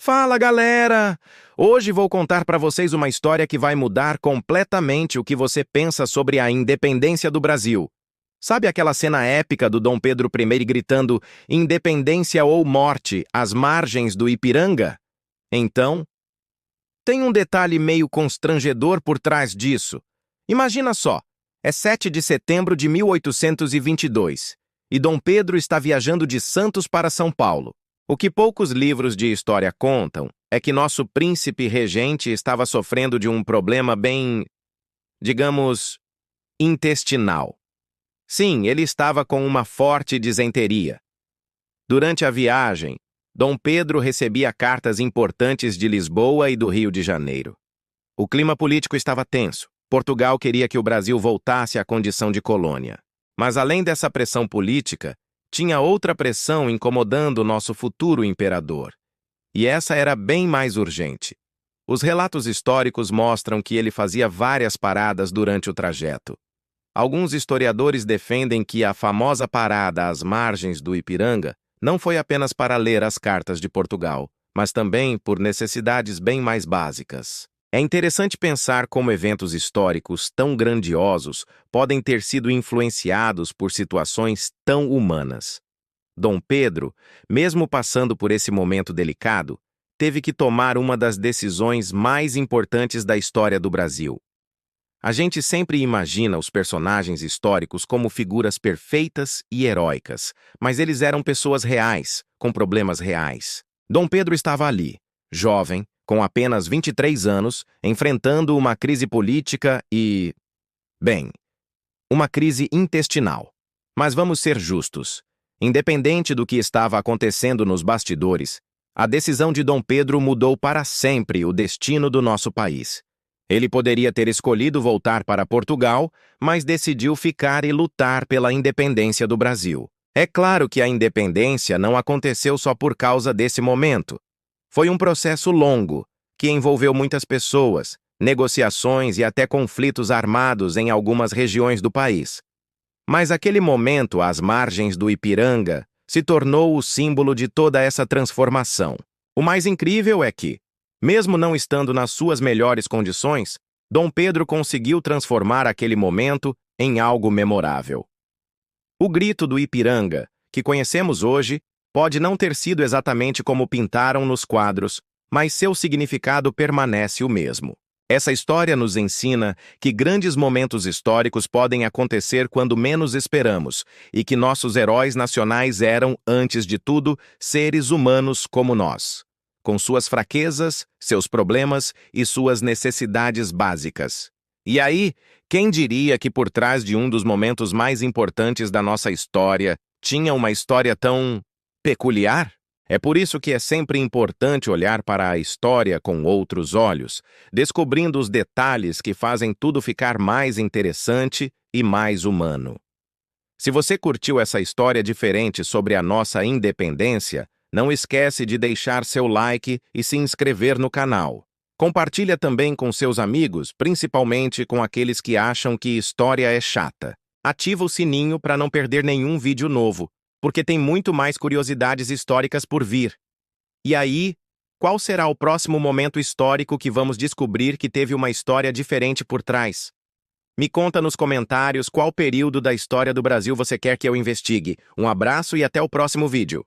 Fala, galera! Hoje vou contar para vocês uma história que vai mudar completamente o que você pensa sobre a independência do Brasil. Sabe aquela cena épica do Dom Pedro I gritando "Independência ou morte" às margens do Ipiranga? Então, tem um detalhe meio constrangedor por trás disso. Imagina só, é 7 de setembro de 1822 e Dom Pedro está viajando de Santos para São Paulo. O que poucos livros de história contam é que nosso príncipe regente estava sofrendo de um problema bem, digamos, intestinal. Sim, ele estava com uma forte disenteria. Durante a viagem, Dom Pedro recebia cartas importantes de Lisboa e do Rio de Janeiro. O clima político estava tenso. Portugal queria que o Brasil voltasse à condição de colônia. Mas além dessa pressão política, tinha outra pressão incomodando nosso futuro imperador. E essa era bem mais urgente. Os relatos históricos mostram que ele fazia várias paradas durante o trajeto. Alguns historiadores defendem que a famosa parada às margens do Ipiranga não foi apenas para ler as cartas de Portugal, mas também por necessidades bem mais básicas. É interessante pensar como eventos históricos tão grandiosos podem ter sido influenciados por situações tão humanas. Dom Pedro, mesmo passando por esse momento delicado, teve que tomar uma das decisões mais importantes da história do Brasil. A gente sempre imagina os personagens históricos como figuras perfeitas e heróicas, mas eles eram pessoas reais, com problemas reais. Dom Pedro estava ali, jovem, com apenas 23 anos, enfrentando uma crise política e, bem, uma crise intestinal. Mas vamos ser justos. Independente do que estava acontecendo nos bastidores, a decisão de Dom Pedro mudou para sempre o destino do nosso país. Ele poderia ter escolhido voltar para Portugal, mas decidiu ficar e lutar pela independência do Brasil. É claro que a independência não aconteceu só por causa desse momento. Foi um processo longo, que envolveu muitas pessoas, negociações e até conflitos armados em algumas regiões do país. Mas aquele momento, às margens do Ipiranga, se tornou o símbolo de toda essa transformação. O mais incrível é que, mesmo não estando nas suas melhores condições, Dom Pedro conseguiu transformar aquele momento em algo memorável. O grito do Ipiranga, que conhecemos hoje, pode não ter sido exatamente como pintaram nos quadros, mas seu significado permanece o mesmo. Essa história nos ensina que grandes momentos históricos podem acontecer quando menos esperamos e que nossos heróis nacionais eram, antes de tudo, seres humanos como nós, com suas fraquezas, seus problemas e suas necessidades básicas. E aí, quem diria que por trás de um dos momentos mais importantes da nossa história tinha uma história tão peculiar? É por isso que é sempre importante olhar para a história com outros olhos, descobrindo os detalhes que fazem tudo ficar mais interessante e mais humano. Se você curtiu essa história diferente sobre a nossa independência, não esquece de deixar seu like e se inscrever no canal. Compartilha também com seus amigos, principalmente com aqueles que acham que história é chata. Ativa o sininho para não perder nenhum vídeo novo, porque tem muito mais curiosidades históricas por vir. E aí, qual será o próximo momento histórico que vamos descobrir que teve uma história diferente por trás? Me conta nos comentários qual período da história do Brasil você quer que eu investigue. Um abraço e até o próximo vídeo.